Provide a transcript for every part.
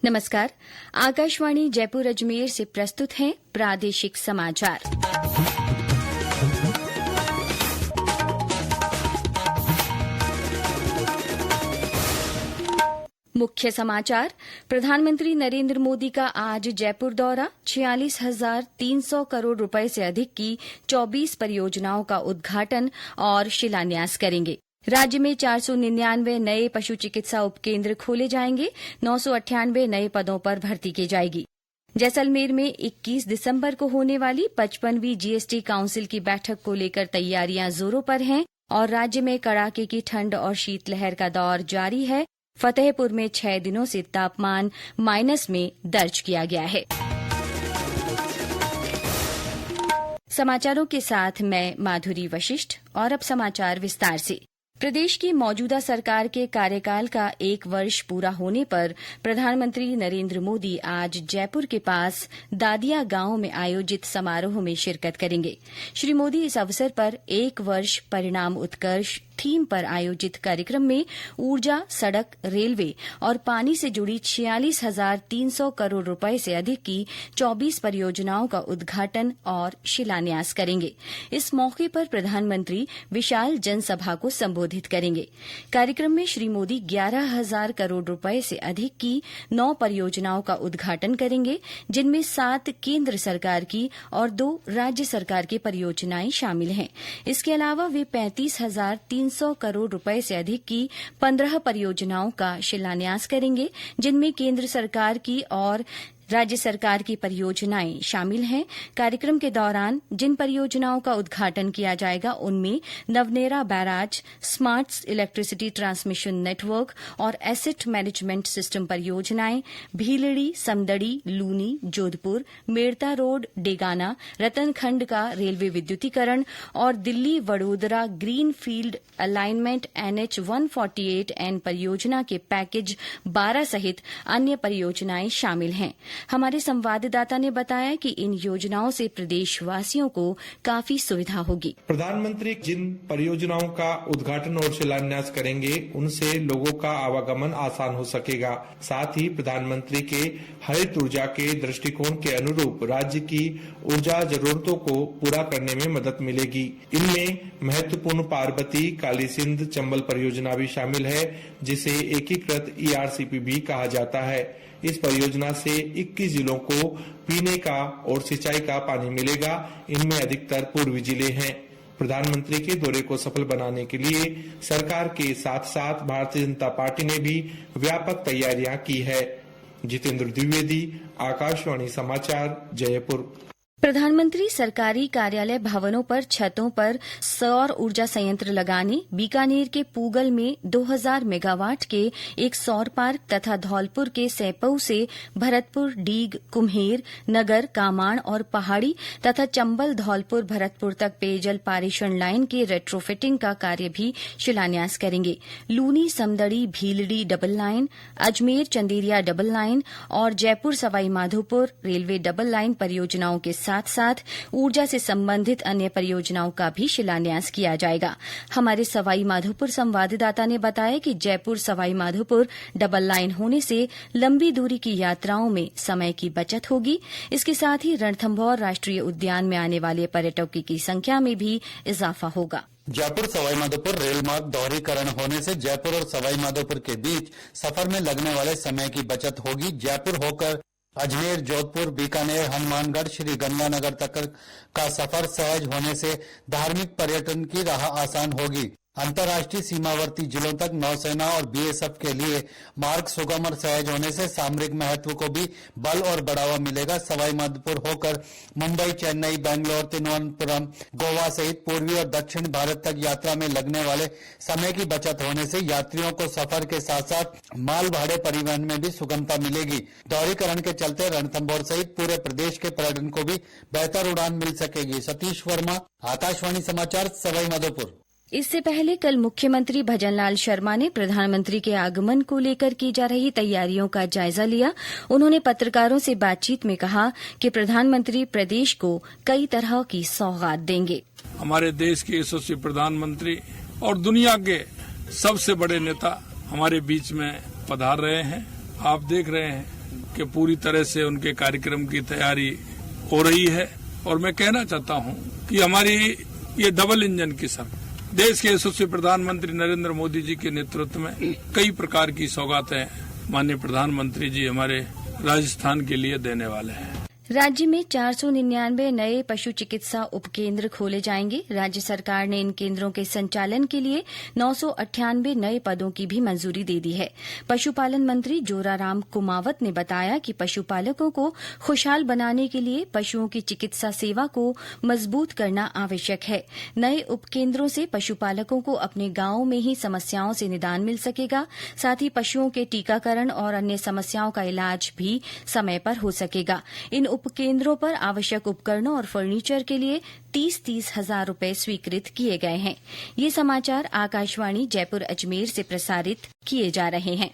नमस्कार। आकाशवाणी जयपुर अजमेर से प्रस्तुत हैं प्रादेशिक समाचार। मुख्य समाचार। प्रधानमंत्री नरेंद्र मोदी का आज जयपुर दौरा। 46,300 करोड़ रुपए से अधिक की 24 परियोजनाओं का उद्घाटन और शिलान्यास करेंगे। राज्य में 499 नए पशु चिकित्सा उपकेंद्र खोले जाएंगे। 998 नए पदों पर भर्ती की जाएगी। जैसलमेर में 21 दिसंबर को होने वाली 55वीं जीएसटी काउंसिल की बैठक को लेकर तैयारियां जोरों पर हैं और राज्य में कड़ाके की ठंड और शीतलहर का दौर जारी है। फतेहपुर में 6 दिनों से तापमान माइनस में दर्ज किया गया है। समाचारों के साथ मैं माधुरी वशिष्ठ और अब समाचार विस्तार से। प्रदेश की मौजूदा सरकार के कार्यकाल का 1 वर्ष पूरा होने पर प्रधानमंत्री नरेंद्र मोदी आज जयपुर के पास दादिया गांव में आयोजित समारोह में शिरकत करेंगे। श्री मोदी इस अवसर पर 1 वर्ष परिणाम उत्कर्ष थीम पर आयोजित कार्यक्रम में ऊर्जा, सड़क, रेलवे और पानी से जुड़ी 46,300 करोड़ रुपए से अधिक की 24 परियोजनाओं का उद्घाटन और शिलान्यास करेंगे। इस मौके पर प्रधानमंत्री विशाल जनसभा को संबोधित करेंगे। कार्यक्रम में श्री मोदी 11,000 करोड़ रुपए से अधिक की 9 परियोजनाओं का उद्घाटन करेंगे, जिनमें 7 केंद्र सरकार की और 2 राज्य सरकार की परियोजनाएं शामिल हैं। इसके अलावा वे 35,300 करोड़ रुपए से अधिक की 15 परियोजनाओं का शिलान्यास करेंगे, जिनमें केंद्र सरकार की और राज्य सरकार की परियोजनाएं शामिल हैं। कार्यक्रम के दौरान जिन परियोजनाओं का उद्घाटन किया जाएगा उनमें Navnera barrage, smart electricity transmission network और एसेट मैनेजमेंट सिस्टम परियोजनाएं, भीलड़ी, समदड़ी, लूनी, जोधपुर, मेड़ता रोड, डेगाना, रतनखंड का रेलवे विद्युतीकरण और Delhi Vadodara green field alignment NH 148N परियोजना के पैकेज 12 सहित अन्य परियोजनाएं शामिल हैं। हमारे संवाददाता ने बताया कि इन योजनाओं से प्रदेशवासियों को काफी सुविधा होगी। प्रधानमंत्री जिन परियोजनाओं का उद्घाटन और शिलान्यास करेंगे उनसे लोगों का आवागमन आसान हो सकेगा। साथ ही प्रधानमंत्री के हरित ऊर्जा के दृष्टिकोण के अनुरूप राज्य की ऊर्जा जरूरतों को पूरा करने में मदद मिलेगी। इनमें महत्वपूर्ण पार्वती, काली सिंध, चंबल परियोजना भी शामिल है, जिसे एकीकृत ERCP भी कहा जाता है। इस परियोजना से 21 जिलों को पीने का और सिंचाई का पानी मिलेगा। इनमें अधिकतर पूर्वी जिले हैं। प्रधानमंत्री के दौरे को सफल बनाने के लिए सरकार के साथ साथ भारतीय जनता पार्टी ने भी व्यापक तैयारियां की है। जितेंद्र द्विवेदी, आकाशवाणी समाचार, जयपुर। प्रधानमंत्री सरकारी कार्यालय भवनों पर छतों पर सौर ऊर्जा संयंत्र लगाने, बीकानेर के पूगल में 2000 मेगावाट के एक सौर पार्क तथा धौलपुर के सैपऊ से भरतपुर, डीग, कुम्हेर, नगर, कामाण और पहाड़ी तथा चंबल, धौलपुर, भरतपुर तक पेयजल पारेषण लाइन के रेट्रोफिटिंग का कार्य भी शिलान्यास करेंगे। Luni, Samdari, Bhildi double line, Ajmer, Chanderia double line और Jaipur Sawai Madhopur railway double line परियोजनाओं के साथ साथ ऊर्जा से संबंधित अन्य परियोजनाओं का भी शिलान्यास किया जाएगा। हमारे सवाई माधोपुर संवाददाता ने बताया कि जयपुर सवाई माधोपुर डबल लाइन होने से लंबी दूरी की यात्राओं में समय की बचत होगी। इसके साथ ही रणथंभौर राष्ट्रीय उद्यान में आने वाले पर्यटकों की संख्या में भी इजाफा होगा। जयपुर सवाई माधोपुर रेल मार्ग दोहरीकरण होने से जयपुर और सवाई माधोपुर के बीच सफर में लगने वाले समय की बचत होगी। जयपुर होकर अजमेर, जोधपुर, बीकानेर, हनुमानगढ़, श्री गंगानगर तक का सफर सहज होने से धार्मिक पर्यटन की राह आसान होगी। अंतर्राष्ट्रीय सीमावर्ती जिलों तक नौसेना और BSF के लिए मार्ग सुगम और सहज होने से सामरिक महत्व को भी बल और बढ़ावा मिलेगा। सवाई माधोपुर होकर मुंबई, चेन्नई, बेंगलोर, तिरुवनंतपुरम, गोवा सहित पूर्वी और दक्षिण भारत तक यात्रा में लगने वाले समय की बचत होने से यात्रियों को सफर के साथ साथ माल भाड़े परिवहन में भी सुगमता मिलेगी। दोहरीकरण के चलते रणथंभौर सहित पूरे प्रदेश के पर्यटन को भी बेहतर उड़ान मिल सकेगी। सतीश वर्मा, आकाशवाणी समाचार, सवाई माधोपुर। इससे पहले कल मुख्यमंत्री भजनलाल शर्मा ने प्रधानमंत्री के आगमन को लेकर की जा रही तैयारियों का जायजा लिया। उन्होंने पत्रकारों से बातचीत में कहा कि प्रधानमंत्री प्रदेश को कई तरह की सौगात देंगे। हमारे देश के यशस्वी प्रधानमंत्री और दुनिया के सबसे बड़े नेता हमारे बीच में पधार रहे हैं। आप देख रहे हैं कि पूरी तरह से उनके कार्यक्रम की तैयारी हो रही है और मैं कहना चाहता हूं कि हमारी ये डबल इंजन की सरकार देश के यशस्वी प्रधानमंत्री नरेंद्र मोदी जी के नेतृत्व में कई प्रकार की सौगातें माननीय प्रधानमंत्री जी हमारे राजस्थान के लिए देने वाले हैं। राज्य में 499 नए पशु चिकित्सा उपकेंद्र खोले जाएंगे। राज्य सरकार ने इन केंद्रों के संचालन के लिए 998 नए पदों की भी मंजूरी दे दी है। पशुपालन मंत्री जोराराम कुमावत ने बताया कि पशुपालकों को खुशहाल बनाने के लिए पशुओं की चिकित्सा सेवा को मजबूत करना आवश्यक है। नए उपकेंद्रों से पशुपालकों को अपने गांवों में ही समस्याओं से निदान मिल सकेगा। साथ ही पशुओं के टीकाकरण और अन्य समस्याओं का इलाज भी समय पर हो सकेगा। इन उपकेंद्रों पर आवश्यक उपकरणों और फर्नीचर के लिए 30-30 हजार रुपए स्वीकृत किए गए हैं। ये समाचार आकाशवाणी जयपुर अजमेर से प्रसारित किए जा रहे हैं।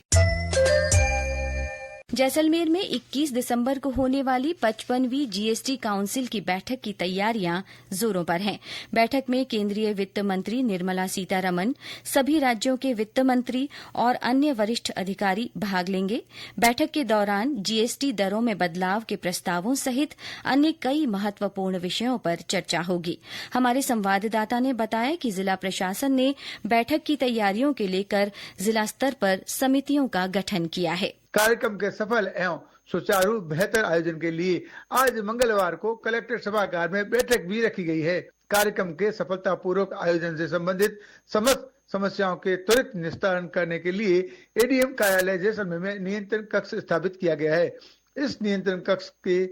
जैसलमेर में 21 दिसंबर को होने वाली 55वीं जीएसटी काउंसिल की बैठक की तैयारियां जोरों पर हैं। बैठक में केंद्रीय वित्त मंत्री निर्मला सीतारमण, सभी राज्यों के वित्त मंत्री और अन्य वरिष्ठ अधिकारी भाग लेंगे। बैठक के दौरान जीएसटी दरों में बदलाव के प्रस्तावों सहित अन्य कई महत्वपूर्ण विषयों पर चर्चा होगी। हमारे संवाददाता ने बताया कि जिला प्रशासन ने बैठक की तैयारियों के लेकर जिला स्तर पर समितियों का गठन किया है। कार्यक्रम के सफल एवं सुचारू बेहतर आयोजन के लिए आज मंगलवार को कलेक्ट्रेट सभागार में बैठक भी रखी गई है। कार्यक्रम के सफलतापूर्वक आयोजन से संबंधित समस्त समस्याओं के त्वरित निस्तारण करने के लिए एडीएम कार्यालय जैसलमेर में नियंत्रण कक्ष स्थापित किया गया है। इस नियंत्रण कक्ष के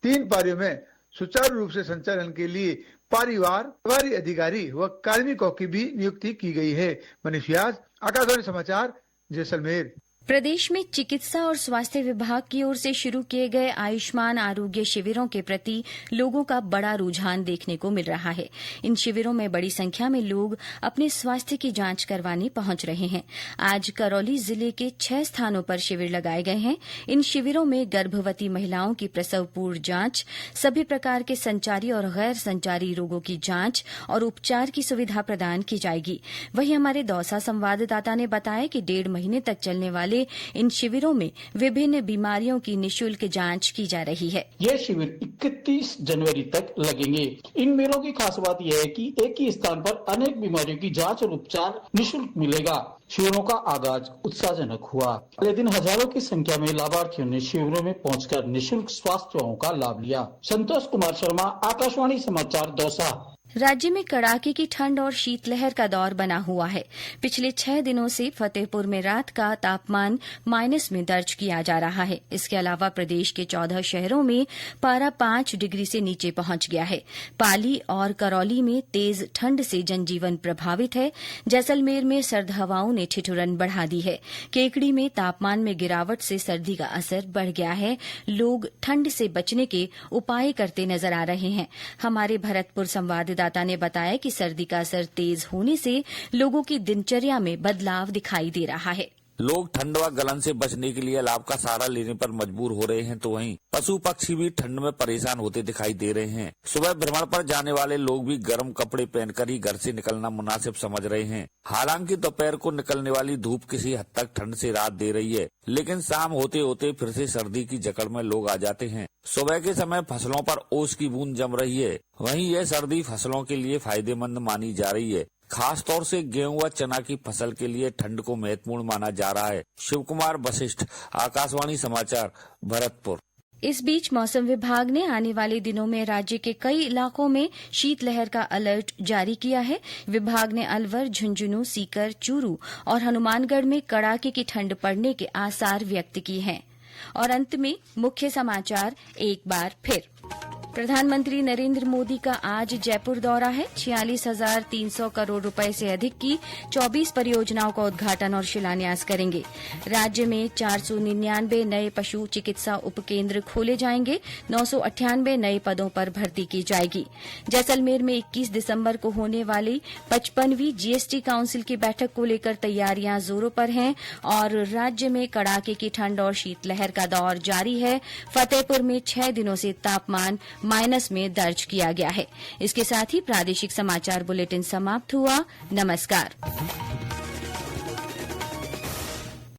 3 पारियों में सुचारू रूप से संचालन के लिए पारीवार, प्रभारी अधिकारी व कार्मिकों की भी नियुक्ति की गई है। मनीष व्यास, आकाशवाणी समाचार, जैसलमेर। प्रदेश में चिकित्सा और स्वास्थ्य विभाग की ओर से शुरू किए गए आयुष्मान आरोग्य शिविरों के प्रति लोगों का बड़ा रुझान देखने को मिल रहा है। इन शिविरों में बड़ी संख्या में लोग अपने स्वास्थ्य की जांच करवाने पहुंच रहे हैं। आज करौली जिले के 6 स्थानों पर शिविर लगाए गए हैं। इन शिविरों में गर्भवती महिलाओं की प्रसव पूर्व जांच, सभी प्रकार के संचारी और गैर संचारी रोगों की जांच और उपचार की सुविधा प्रदान की जाएगी। वहीं हमारे दौसा संवाददाता ने बताया कि 1.5 महीने तक चलने वाले इन शिविरों में विभिन्न बीमारियों की निःशुल्क जांच की जा रही है। ये शिविर 31 जनवरी तक लगेंगे। इन मेलों की खास बात यह है कि एक ही स्थान पर अनेक बीमारियों की जांच और उपचार निःशुल्क मिलेगा। शिविरों का आगाज उत्साहजनक हुआ। पहले दिन हजारों की संख्या में लाभार्थियों ने शिविरों में पहुंचकर निःशुल्क स्वास्थ्य सेवाओं का लाभ लिया। संतोष कुमार शर्मा, आकाशवाणी समाचार, दौसा। राज्य में कड़ाके की ठंड और शीतलहर का दौर बना हुआ है। पिछले 6 दिनों से फतेहपुर में रात का तापमान माइनस में दर्ज किया जा रहा है। इसके अलावा प्रदेश के 14 शहरों में पारा 5 डिग्री से नीचे पहुंच गया है। पाली और करौली में तेज ठंड से जनजीवन प्रभावित है। जैसलमेर में सर्द हवाओं ने ठिठुरन बढ़ा दी है। केकड़ी में तापमान में गिरावट से सर्दी का असर बढ़ गया है। लोग ठंड से बचने के उपाय करते नजर आ रहे हैं। हमारे भरतपुर संवाददाता ने बताया कि सर्दी का असर तेज होने से लोगों की दिनचर्या में बदलाव दिखाई दे रहा है। लोग ठंड व गलन से बचने के लिए लाभ का सहारा लेने पर मजबूर हो रहे हैं, तो वहीं पशु पक्षी भी ठंड में परेशान होते दिखाई दे रहे हैं। सुबह भ्रमण पर जाने वाले लोग भी गर्म कपड़े पहनकर ही घर से निकलना मुनासिब समझ रहे हैं। हालांकि दोपहर को निकलने वाली धूप किसी हद तक ठंड से राहत दे रही है, लेकिन शाम होते होते फिर से सर्दी की जकड़ में लोग आ जाते हैं। सुबह के समय फसलों पर ओस की बूंद जम रही है। वहीं यह सर्दी फसलों के लिए फायदेमंद मानी जा रही है। खास तौर से गेहूं व चना की फसल के लिए ठंड को महत्वपूर्ण माना जा रहा है। शिव कुमार वशिष्ठ, आकाशवाणी समाचार, भरतपुर। इस बीच मौसम विभाग ने आने वाले दिनों में राज्य के कई इलाकों में शीतलहर का अलर्ट जारी किया है। विभाग ने अलवर, झुंझुनू, सीकर, चूरू और हनुमानगढ़ में कड़ाके की ठंड पड़ने के आसार व्यक्त किए हैं। और अंत में मुख्य समाचार एक बार फिर। प्रधानमंत्री नरेंद्र मोदी का आज जयपुर दौरा है। 46,300 करोड़ रुपए से अधिक की 24 परियोजनाओं का उद्घाटन और शिलान्यास करेंगे। राज्य में 499 नए पशु चिकित्सा उपकेंद्र खोले जाएंगे। 998 नए पदों पर भर्ती की जाएगी। जैसलमेर में 21 दिसंबर को होने वाली 55वीं जीएसटी काउंसिल की बैठक को लेकर तैयारियां जोरों पर हैं और राज्य में कड़ाके की ठंड और शीतलहर का दौर जारी है। फतेहपुर में 6 दिनों से तापमान माइनस में दर्ज किया गया है। इसके साथ ही प्रादेशिक समाचार बुलेटिन समाप्त हुआ। नमस्कार।